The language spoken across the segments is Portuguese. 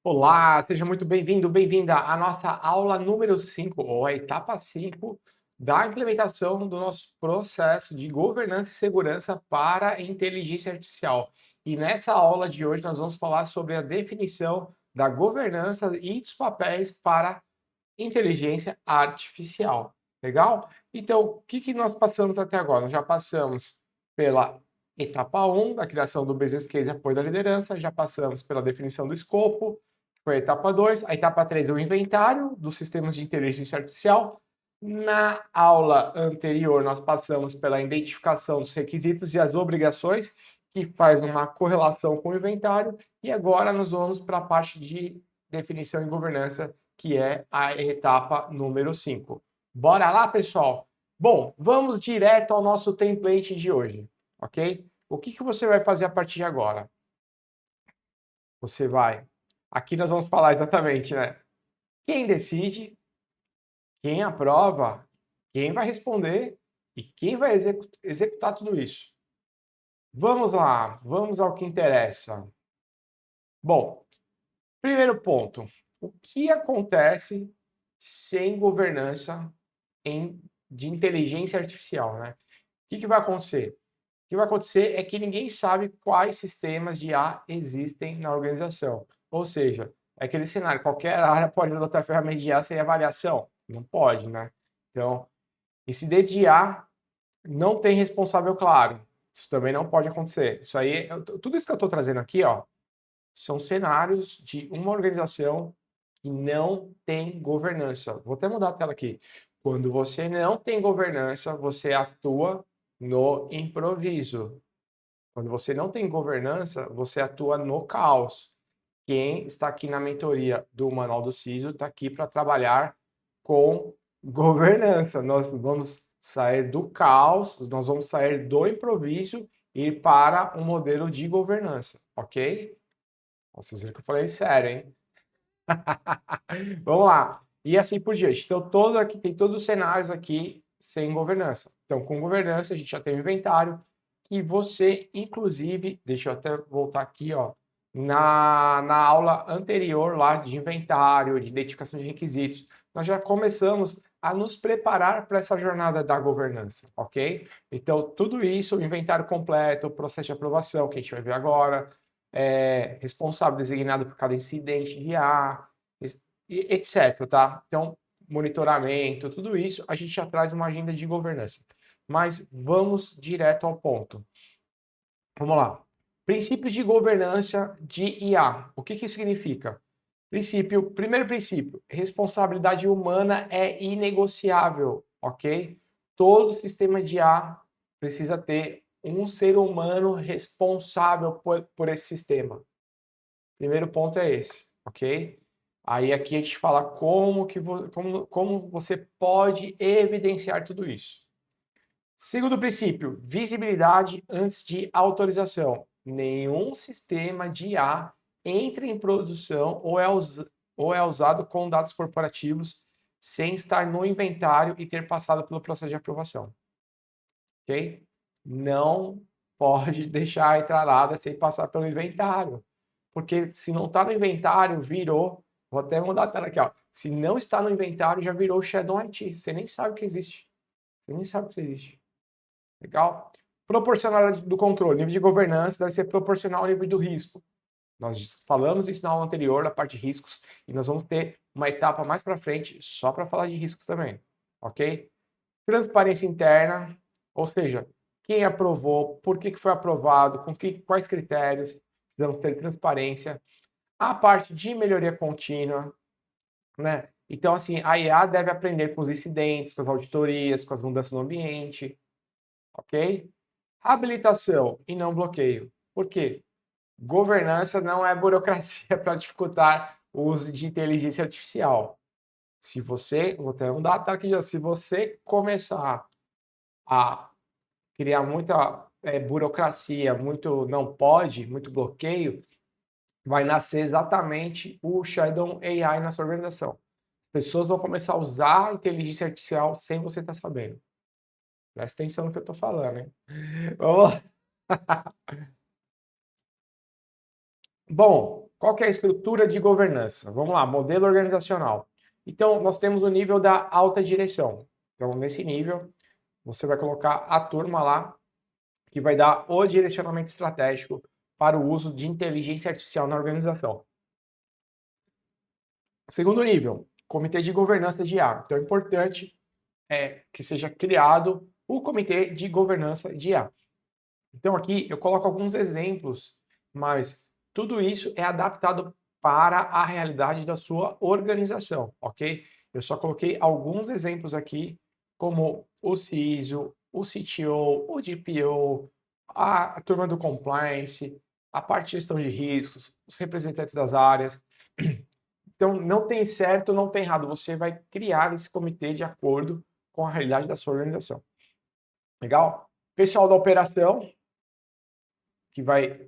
Olá, seja muito bem-vindo, bem-vinda à nossa aula número 5, ou a etapa 5 da implementação do nosso processo de governança e segurança para a inteligência artificial. E nessa aula de hoje nós vamos falar sobre a definição da governança e dos papéis para inteligência artificial. Legal? Então, o que nós passamos até agora? Nós já passamos pela etapa 1, da criação do business case e apoio da liderança, já passamos pela definição do escopo, que foi a etapa 2, a etapa 3 do inventário dos sistemas de inteligência artificial. Na aula anterior, nós passamos pela identificação dos requisitos e as obrigações, que faz uma correlação com o inventário, e agora nós vamos para a parte de definição e governança, que é a etapa número 5. Bora lá, pessoal? Bom, vamos direto ao nosso template de hoje, ok? O que você vai fazer a partir de agora? Você vai... Aqui nós vamos falar exatamente, né? Quem decide, quem aprova, quem vai responder e quem vai executar tudo isso. Vamos lá, vamos ao que interessa. Bom, primeiro ponto. O que acontece sem governança de inteligência artificial, né? O que vai acontecer? O que vai acontecer é que ninguém sabe quais sistemas de IA existem na organização. Ou seja, é aquele cenário, qualquer área pode adotar ferramenta de IA sem avaliação? Não pode, né? Então, incidentes de IA não tem responsável claro. Isso também não pode acontecer. Isso aí, tudo isso que eu estou trazendo aqui, ó, são cenários de uma organização que não tem governança. Vou até mudar a tela aqui. Quando você não tem governança, você atua no improviso. Quando você não tem governança, você atua no caos. Quem está aqui na mentoria do Manual do CISO está aqui para trabalhar com governança. Nós vamos sair do caos, nós vamos sair do improviso e ir para um modelo de governança, ok? Vocês viram que eu falei sério, hein? Vamos lá. E assim por diante. Então, tem todos os cenários aqui sem governança. Então, com governança, a gente já tem o inventário, que você, inclusive, deixa eu até voltar aqui, ó, na aula anterior lá de inventário, de identificação de requisitos, nós já começamos a nos preparar para essa jornada da governança, ok? Então, tudo isso, o inventário completo, o processo de aprovação, que a gente vai ver agora, responsável designado por cada incidente de IA, etc, tá? Então, monitoramento, tudo isso, a gente já traz uma agenda de governança. Mas vamos direto ao ponto. Vamos lá. Princípios de governança de IA. O que isso significa? Primeiro princípio, responsabilidade humana é inegociável, ok? Todo sistema de IA precisa ter um ser humano responsável por esse sistema. Primeiro ponto é esse, ok? Aí aqui a gente fala como você pode evidenciar tudo isso. Segundo princípio, visibilidade antes de autorização. Nenhum sistema de IA entra em produção ou é usado com dados corporativos sem estar no inventário e ter passado pelo processo de aprovação. Ok? Não pode deixar entrar nada sem passar pelo inventário. Porque se não está no inventário, virou. Vou até mudar a tela aqui, ó. Se não está no inventário, já virou Shadow IT. Você nem sabe que existe. Você nem sabe que isso existe. Legal? Proporcionalidade do controle. Nível de governança deve ser proporcional ao nível do risco. Nós falamos isso na aula anterior, na parte de riscos, e nós vamos ter uma etapa mais para frente só para falar de riscos também. Ok? Transparência interna, ou seja, quem aprovou, por que foi aprovado, quais critérios, precisamos ter transparência. A parte de melhoria contínua, né? Então, assim, a IA deve aprender com os incidentes, com as auditorias, com as mudanças no ambiente, ok? Habilitação e não bloqueio. Por quê? Governança não é burocracia para dificultar o uso de inteligência artificial. Vou até um dado aqui já, se você começar a criar muita burocracia, muito não pode, muito bloqueio, vai nascer exatamente o Shadow AI na sua organização. As pessoas vão começar a usar a inteligência artificial sem você estar sabendo. Presta atenção no que eu estou falando, hein? Vamos lá. Bom, qual que é a estrutura de governança? Vamos lá, modelo organizacional. Então, nós temos o nível da alta direção. Então, nesse nível, você vai colocar a turma lá que vai dar o direcionamento estratégico para o uso de inteligência artificial na organização. Segundo nível, comitê de governança de IA. Então, é importante que seja criado o comitê de governança de IA. Então, aqui eu coloco alguns exemplos, mas tudo isso é adaptado para a realidade da sua organização, ok? Eu só coloquei alguns exemplos aqui, como o CISO, o CTO, o DPO, a turma do compliance, a parte de gestão de riscos, os representantes das áreas. Então, não tem certo, não tem errado. Você vai criar esse comitê de acordo com a realidade da sua organização. Legal? Pessoal da operação, que vai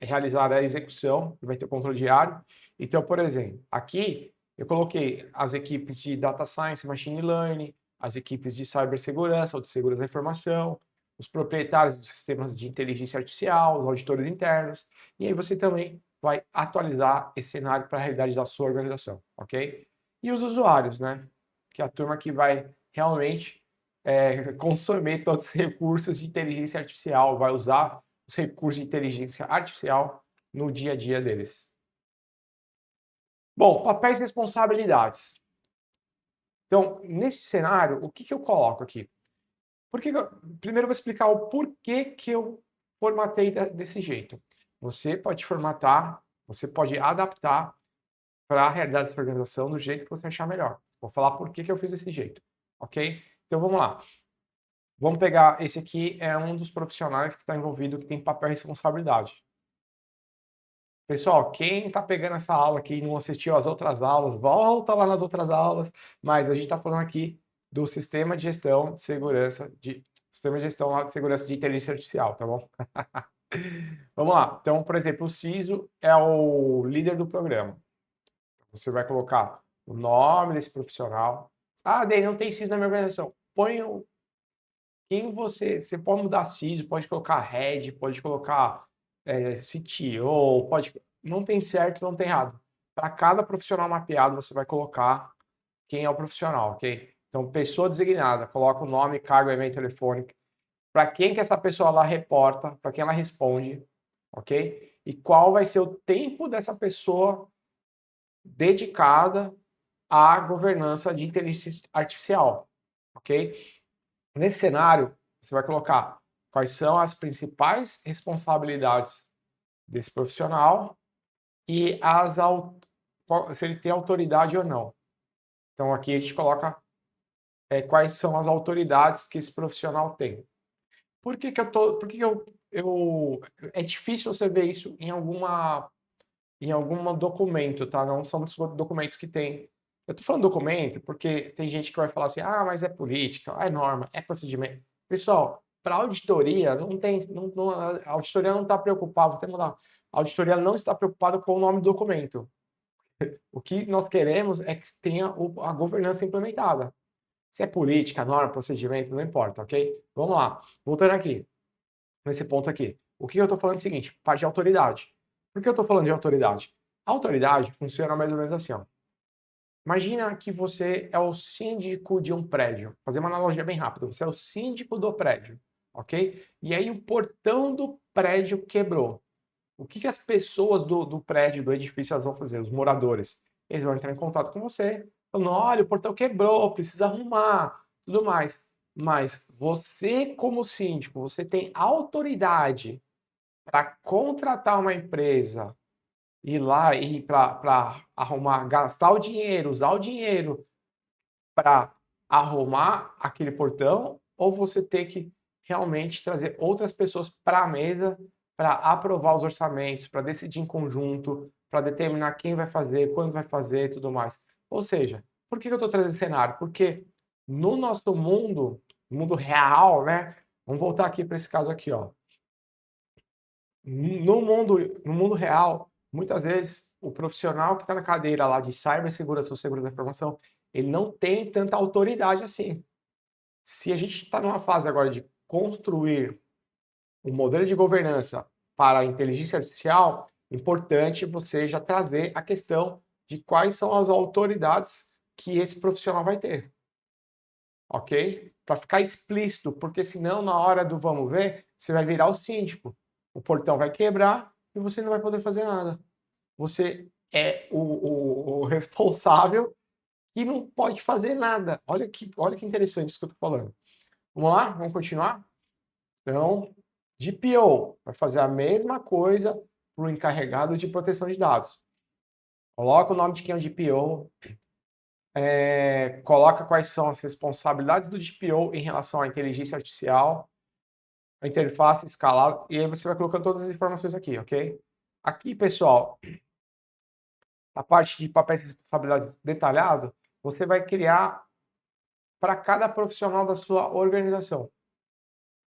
realizar a execução, que vai ter o controle diário. Então, por exemplo, aqui eu coloquei as equipes de Data Science, Machine Learning, as equipes de cibersegurança ou de segurança da informação, os proprietários dos sistemas de inteligência artificial, os auditores internos, e aí você também vai atualizar esse cenário para a realidade da sua organização, ok? E os usuários, né? Que é a turma que vai realmente consumir todos os recursos de inteligência artificial, vai usar os recursos de inteligência artificial no dia a dia deles. Bom, papéis e responsabilidades. Então, nesse cenário, o que eu coloco aqui? Primeiro eu vou explicar o porquê que eu formatei desse jeito. Você pode formatar, você pode adaptar para a realidade da sua organização do jeito que você achar melhor. Vou falar por que eu fiz desse jeito, ok? Então vamos lá. Vamos pegar esse aqui, é um dos profissionais que está envolvido, que tem papel e responsabilidade. Pessoal, quem está pegando essa aula aqui e não assistiu às outras aulas, volta lá nas outras aulas, mas a gente está falando aqui do sistema de gestão de segurança, sistema de gestão lá de segurança de inteligência artificial, tá bom? Vamos lá. Então, por exemplo, o CISO é o líder do programa. Você vai colocar o nome desse profissional. Ah, Dei, não tem CISO na minha organização. Põe quem você pode mudar CISO, pode colocar head, pode colocar CTO, não tem certo, não tem errado. Para cada profissional mapeado, você vai colocar quem é o profissional, ok? Então, pessoa designada, coloca o nome, cargo, e-mail, telefone, para quem que essa pessoa lá reporta, para quem ela responde, ok? E qual vai ser o tempo dessa pessoa dedicada à governança de inteligência artificial, ok? Nesse cenário, você vai colocar quais são as principais responsabilidades desse profissional e se ele tem autoridade ou não. Então aqui a gente coloca quais são as autoridades que esse profissional tem. Por que é difícil você ver isso em algum documento, tá? Não são muitos documentos que tem. Eu tô falando documento porque tem gente que vai falar assim, ah, mas é política, é norma, é procedimento. Pessoal, para auditoria, a auditoria não está preocupada, vou até mudar. A auditoria não está preocupada com o nome do documento. O que nós queremos é que tenha a governança implementada. Se é política, norma, procedimento, não importa, ok? Vamos lá. Voltando aqui, nesse ponto aqui. O que eu estou falando é o seguinte, parte de autoridade. Por que eu estou falando de autoridade? A autoridade funciona mais ou menos assim, ó. Imagina que você é o síndico de um prédio. Vou fazer uma analogia bem rápida. Você é o síndico do prédio, ok? E aí o portão do prédio quebrou. O que as pessoas do prédio, do edifício, elas vão fazer? Os moradores. Eles vão entrar em contato com você, falando, olha, o portão quebrou, precisa arrumar, tudo mais. Mas você, como síndico, você tem autoridade para contratar uma empresa, ir lá e para arrumar, gastar o dinheiro, usar o dinheiro para arrumar aquele portão, ou você ter que realmente trazer outras pessoas para a mesa para aprovar os orçamentos, para decidir em conjunto, para determinar quem vai fazer, quando vai fazer e tudo mais. Ou seja, por que eu estou trazendo esse cenário? Porque no nosso mundo real, né? Vamos voltar aqui para esse caso aqui, ó. No mundo real, muitas vezes o profissional que está na cadeira lá de cibersegurança ou segurança da informação, ele não tem tanta autoridade assim. Se a gente está numa fase agora de construir um modelo de governança para a inteligência artificial, Importante você já trazer a questão de quais são as autoridades que esse profissional vai ter. Ok? Para ficar explícito, porque senão na hora do vamos ver, você vai virar o síndico. O portão vai quebrar e você não vai poder fazer nada. Você é o responsável e não pode fazer nada. Olha que interessante isso que eu estou falando. Vamos lá? Vamos continuar? Então, DPO vai fazer a mesma coisa para o encarregado de proteção de dados. Coloca o nome de quem é o DPO, coloca quais são as responsabilidades do DPO em relação à inteligência artificial, a interface escalável, e aí você vai colocando todas as informações aqui, ok? Aqui, pessoal, a parte de papéis e responsabilidades detalhado, você vai criar para cada profissional da sua organização,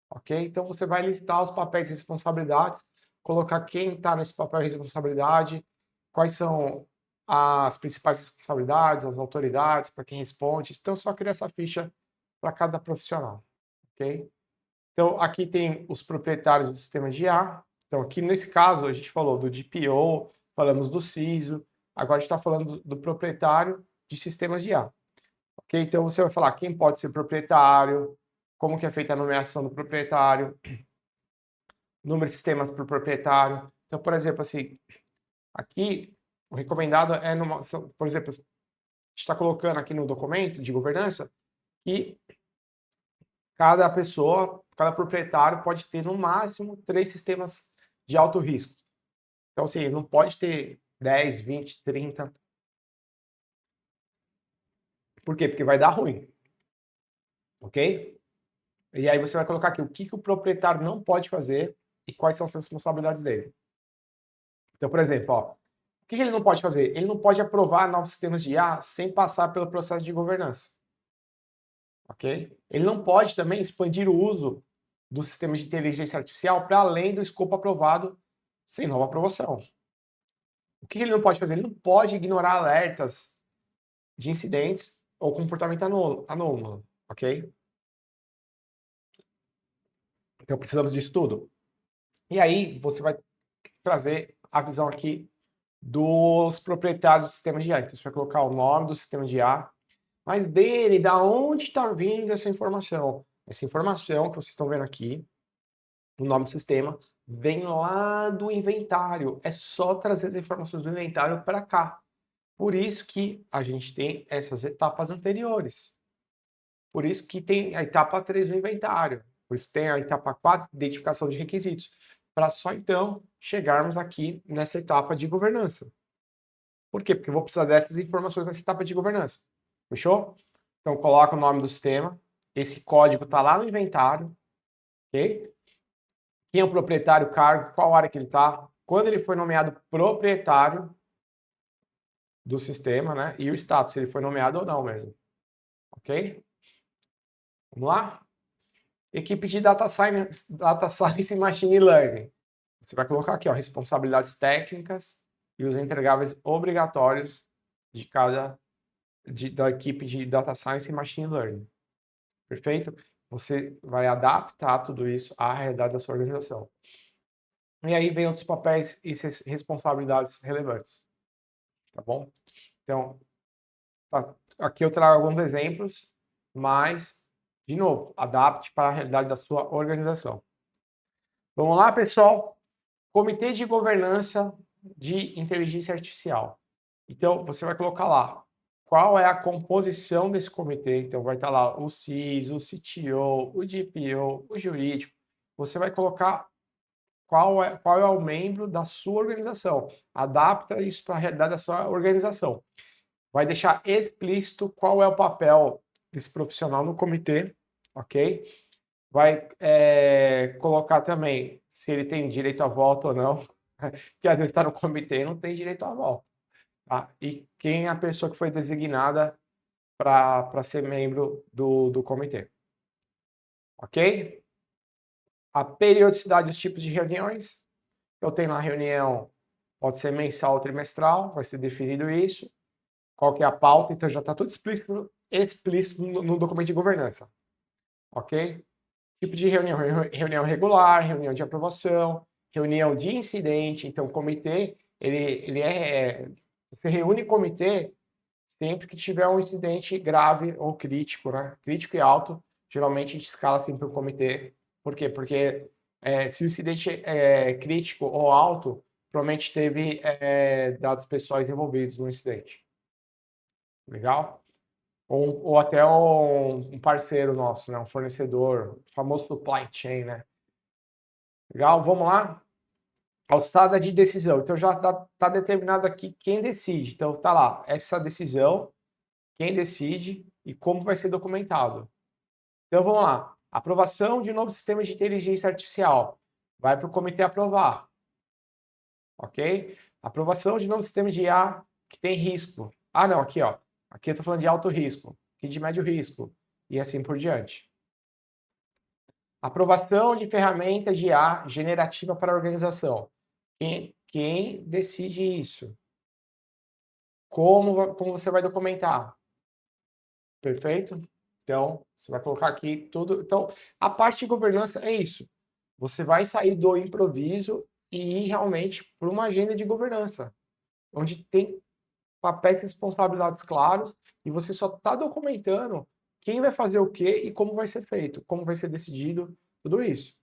ok? Então, você vai listar os papéis e responsabilidades, colocar quem está nesse papel e responsabilidade, quais são as principais responsabilidades, as autoridades, para quem responde. Então, só criar essa ficha para cada profissional, ok? Então, aqui tem os proprietários do sistema de IA. Então, aqui nesse caso, a gente falou do DPO, falamos do CISO, agora a gente está falando do proprietário de sistemas de IA. Ok? Então, você vai falar quem pode ser proprietário, como que é feita a nomeação do proprietário, número de sistemas para o proprietário. Então, por exemplo, assim, aqui o recomendado é, por exemplo, a gente está colocando aqui no documento de governança que cada pessoa, cada proprietário pode ter no máximo 3 sistemas de alto risco. Então, assim, não pode ter 10, 20, 30. Por quê? Porque vai dar ruim. Ok? E aí você vai colocar aqui o que o proprietário não pode fazer e quais são as responsabilidades dele. Então, por exemplo, ó, o que ele não pode fazer? Ele não pode aprovar novos sistemas de IA sem passar pelo processo de governança. Ok? Ele não pode também expandir o uso do sistema de inteligência artificial para além do escopo aprovado sem nova aprovação. O que ele não pode fazer? Ele não pode ignorar alertas de incidentes ou comportamento anômalo, ok? Então precisamos disso tudo. E aí você vai trazer a visão aqui dos proprietários do sistema de IA. Então você vai colocar o nome do sistema de IA, mas dele, da onde está vindo essa informação? Essa informação que vocês estão vendo aqui, o nome do sistema, vem lá do inventário. É só trazer as informações do inventário para cá. Por isso que a gente tem essas etapas anteriores. Por isso que tem a etapa 3 do inventário. Por isso tem a etapa 4, identificação de requisitos. Para só então chegarmos aqui nessa etapa de governança. Por quê? Porque eu vou precisar dessas informações nessa etapa de governança. Fechou? Então coloca o nome do sistema. Esse código está lá no inventário. Ok? Quem é o proprietário, cargo, qual área que ele está. Quando ele foi nomeado proprietário do sistema, né? E o status, se ele foi nomeado ou não mesmo. Ok? Vamos lá? Equipe de Data Science e Machine Learning. Você vai colocar aqui, ó, responsabilidades técnicas e os entregáveis obrigatórios de da equipe de Data Science e Machine Learning. Perfeito? Você vai adaptar tudo isso à realidade da sua organização. E aí vem outros papéis e responsabilidades relevantes. Tá bom? Então, aqui eu trago alguns exemplos, mas, de novo, adapte para a realidade da sua organização. Vamos lá, pessoal? Comitê de Governança de Inteligência Artificial. Então, você vai colocar lá qual é a composição desse comitê. Então, vai estar lá o CISO, o CTO, o DPO, o jurídico. Você vai colocar qual é o membro da sua organização. Adapta isso para a realidade da sua organização. Vai deixar explícito qual é o papel desse profissional no comitê, ok? Vai colocar também se ele tem direito a voto ou não, que às vezes está no comitê e não tem direito a voto. Tá? E quem é a pessoa que foi designada para ser membro do comitê. Ok? A periodicidade dos tipos de reuniões. Eu tenho uma reunião, pode ser mensal ou trimestral, vai ser definido isso. Qual que é a pauta, então já está tudo explícito no documento de governança. Ok? Tipo de reunião, reunião regular, reunião de aprovação, reunião de incidente. Então, o comitê, você reúne o comitê sempre que tiver um incidente grave ou crítico, né? Crítico e alto, geralmente a gente escala sempre o comitê. Por quê? Porque se o incidente é crítico ou alto, provavelmente teve dados pessoais envolvidos no incidente. Legal? Ou até um parceiro nosso, né? Um fornecedor, o famoso supply chain, né? Legal? Vamos lá? Alçada de decisão. Então já está determinado aqui quem decide. Então tá lá, essa decisão, quem decide e como vai ser documentado. Então vamos lá. Aprovação de novo sistema de inteligência artificial. Vai para o comitê aprovar. Ok? Aprovação de novo sistema de IA que tem risco. Ah, não, aqui ó. Aqui eu estou falando de alto risco, aqui de médio risco. E assim por diante. Aprovação de ferramentas de IA generativa para a organização. Quem decide isso? Como você vai documentar? Perfeito? Então, você vai colocar aqui tudo. Então, a parte de governança é isso. Você vai sair do improviso e ir realmente para uma agenda de governança, onde tem papéis e responsabilidades claros e você só está documentando quem vai fazer o quê e como vai ser feito, como vai ser decidido, tudo isso.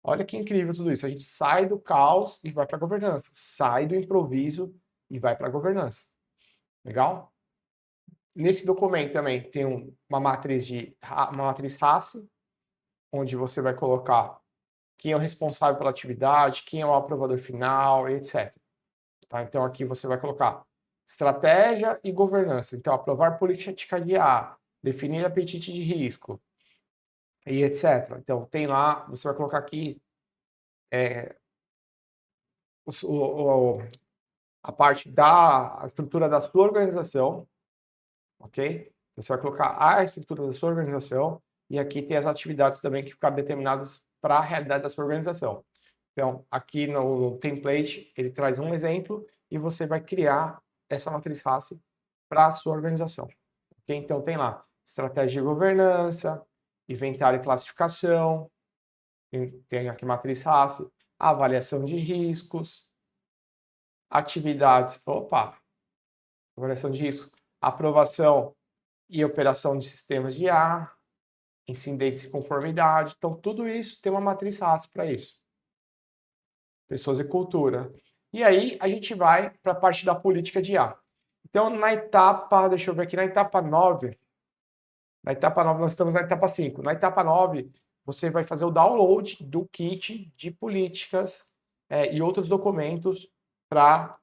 Olha que incrível tudo isso. A gente sai do caos e vai para a governança, sai do improviso e vai para a governança. Legal? Nesse documento também tem uma matriz RACI, onde você vai colocar quem é o responsável pela atividade, quem é o aprovador final, etc. Tá? Então aqui você vai colocar estratégia e governança. Então, aprovar política de IA, definir apetite de risco, e etc. Então, tem lá, você vai colocar aqui a parte da estrutura da sua organização, ok? Então, você vai colocar a estrutura da sua organização e aqui tem as atividades também que ficaram determinadas para a realidade da sua organização. Então, aqui no template, ele traz um exemplo e você vai criar essa matriz RACI para a sua organização. Okay? Então, tem lá estratégia de governança, inventário e classificação, tem aqui matriz RACI, avaliação de riscos, atividades, avaliação de risco, aprovação e operação de sistemas de IA, incidentes e conformidade. Então, tudo isso tem uma matriz RACI para isso. Pessoas e cultura. E aí, a gente vai para a parte da política de IA. Então, na etapa, deixa eu ver aqui, na etapa 9, nós estamos na etapa 5. Na etapa 9, você vai fazer o download do kit de políticas e outros documentos para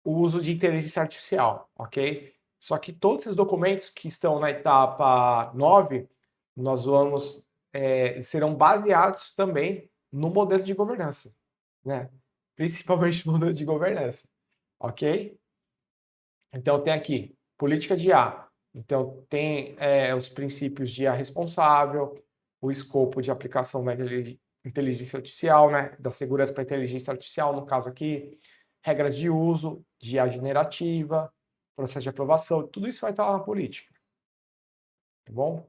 o uso de inteligência artificial, ok? Só que todos esses documentos que estão na etapa 9, serão baseados também no modelo de governança, né? Principalmente no modelo de governança, ok? Então tem aqui, política de IA. Então tem os princípios de IA responsável, o escopo de aplicação da inteligência artificial, né? Da segurança para a inteligência artificial, no caso aqui, regras de uso, de IA generativa, processo de aprovação, tudo isso vai estar lá na política. Tá bom?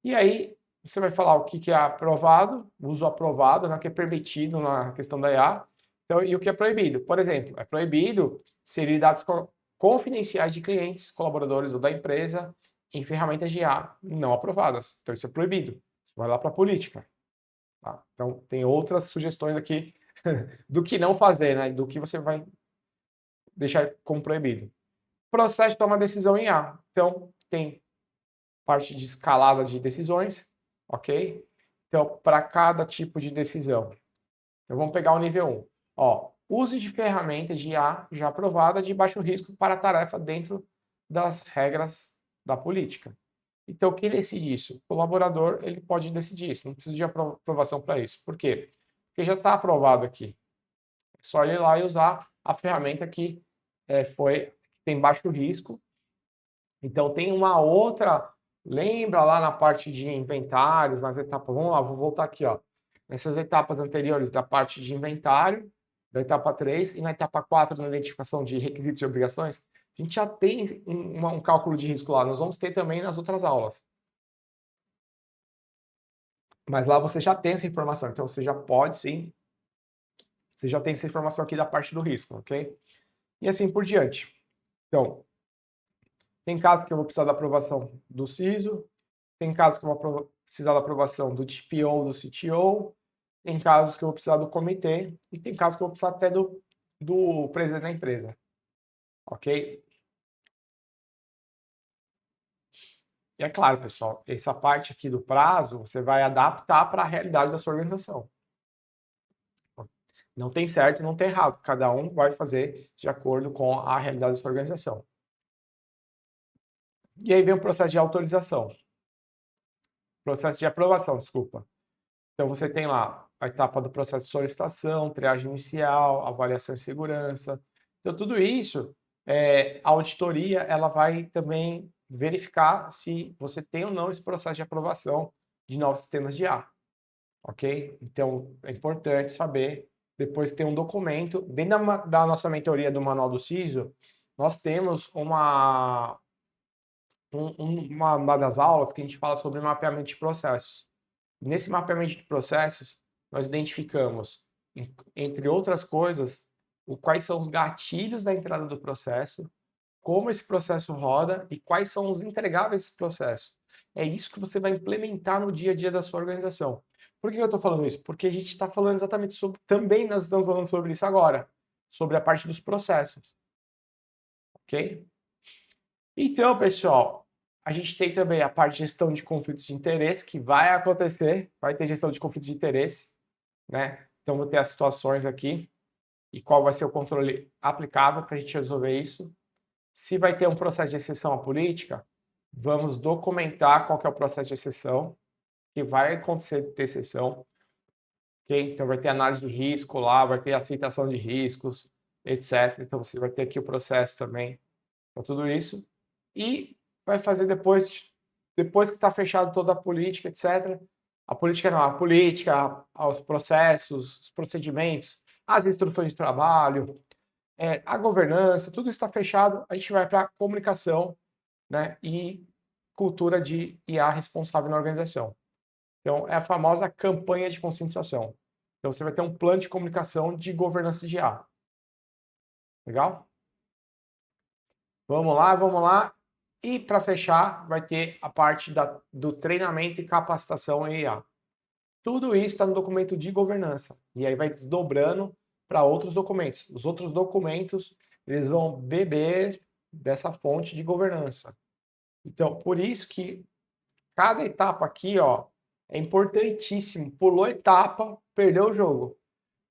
E aí, você vai falar o que é aprovado, uso aprovado, né, o que é permitido na questão da IA, então, e o que é proibido. Por exemplo, é proibido inserir dados confidenciais de clientes, colaboradores ou da empresa em ferramentas de IA não aprovadas. Então, isso é proibido. Isso vai lá para a política. Tá? Então, tem outras sugestões aqui do que não fazer, né? Do que você vai deixar como proibido. Processo de tomar decisão em IA. Então, tem parte de escalada de decisões, ok? Então, para cada tipo de decisão. Então, vamos pegar o nível 1. Ó, uso de ferramentas de IA já aprovada de baixo risco para a tarefa dentro das regras da política. Então, quem decide isso? O colaborador, ele pode decidir isso, não precisa de aprovação para isso. Por quê? Porque já está aprovado aqui. É só ir lá e usar a ferramenta que tem baixo risco. Então, tem uma outra. Lembra lá na parte de inventários, nas etapas. Vamos lá, vou voltar aqui, ó. Nessas etapas anteriores da parte de inventário, da etapa 3, e na etapa 4, na identificação de requisitos e obrigações, a gente já tem um cálculo de risco lá. Nós vamos ter também nas outras aulas. Mas lá você já tem essa informação, então você já pode sim Você já tem essa informação aqui da parte do risco, ok? E assim por diante. Então, tem casos que eu vou precisar da aprovação do CISO, tem casos que eu vou precisar da aprovação do TPO ou do CTO, tem casos que eu vou precisar do comitê e tem casos que eu vou precisar até do presidente da empresa, ok? E é claro, pessoal, essa parte aqui do prazo você vai adaptar para a realidade da sua organização. Não tem certo, não tem errado. Cada um vai fazer de acordo com a realidade da sua organização. E aí vem o processo de autorização. Processo de aprovação, desculpa. Então você tem lá a etapa do processo de solicitação, triagem inicial, avaliação de segurança. Então tudo isso, a auditoria, ela vai também verificar se você tem ou não esse processo de aprovação de novos sistemas de IA, ok? Então é importante saber, depois ter um documento. Dentro da nossa mentoria do Manual do CISO, nós temos uma das aulas que a gente fala sobre mapeamento de processos. Nesse mapeamento de processos, nós identificamos, entre outras coisas, quais são os gatilhos da entrada do processo, como esse processo roda e quais são os entregáveis desse processo. É isso que você vai implementar no dia a dia da sua organização. Por que eu estou falando isso? Porque a gente está falando exatamente sobre, também nós estamos falando sobre isso agora, sobre a parte dos processos. Ok? Então, pessoal, a gente tem também a parte de gestão de conflitos de interesse, que vai acontecer, vai ter gestão de conflitos de interesse, né? Então, vou ter as situações aqui e qual vai ser o controle aplicável para a gente resolver isso. Se vai ter um processo de exceção à política, vamos documentar qual que é o processo de exceção, que vai acontecer de ter exceção, ok? Então, vai ter análise de risco lá, vai ter aceitação de riscos, etc. Então, você vai ter aqui o processo também para tudo isso. E vai fazer depois que está fechado toda a política, etc. A política não, a política, os processos, os procedimentos, as instruções de trabalho, a governança, tudo está fechado, a gente vai para a comunicação, né, e cultura de IA responsável na organização. Então, é a famosa campanha de conscientização. Então, você vai ter um plano de comunicação de governança de IA. Legal? Vamos lá, vamos lá. E para fechar, vai ter a parte do treinamento e capacitação em IA. Tudo isso está no documento de governança. E aí vai desdobrando para outros documentos. Os outros documentos, eles vão beber dessa fonte de governança. Então, por isso que cada etapa aqui, ó, é importantíssimo. Pulou etapa, perdeu o jogo.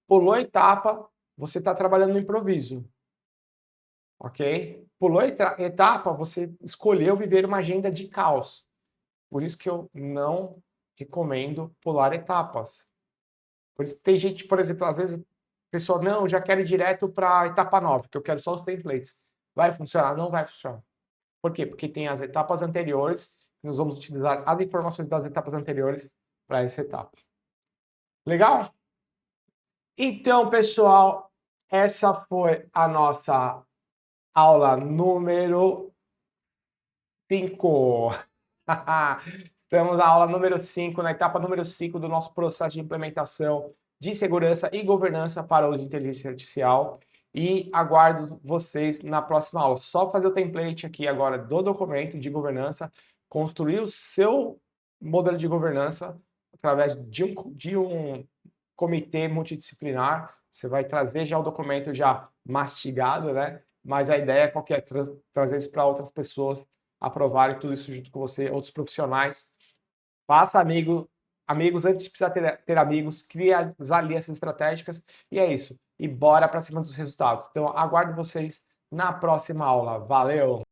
Pulou etapa, você está trabalhando no improviso. Ok? Pulou etapa, você escolheu viver uma agenda de caos. Por isso que eu não recomendo pular etapas. Por isso tem gente, por exemplo, às vezes, pessoal, não, já quero ir direto para a etapa 9, que eu quero só os templates. Vai funcionar? Não vai funcionar. Por quê? Porque tem as etapas anteriores, nós vamos utilizar as informações das etapas anteriores para essa etapa. Legal? Então, pessoal, essa foi a nossa aula número 5. Estamos na aula número 5, na etapa número 5 do nosso processo de implementação de segurança e governança para o uso de inteligência artificial. E aguardo vocês na próxima aula. Só fazer o template aqui agora do documento de governança, construir o seu modelo de governança através de um comitê multidisciplinar. Você vai trazer já o documento já mastigado, né? Mas a ideia é qualquer trazer isso para outras pessoas aprovarem tudo isso junto com você, outros profissionais. Faça amigos antes de precisar ter amigos, cria as alianças estratégicas e é isso. E bora para cima dos resultados. Então, aguardo vocês na próxima aula. Valeu!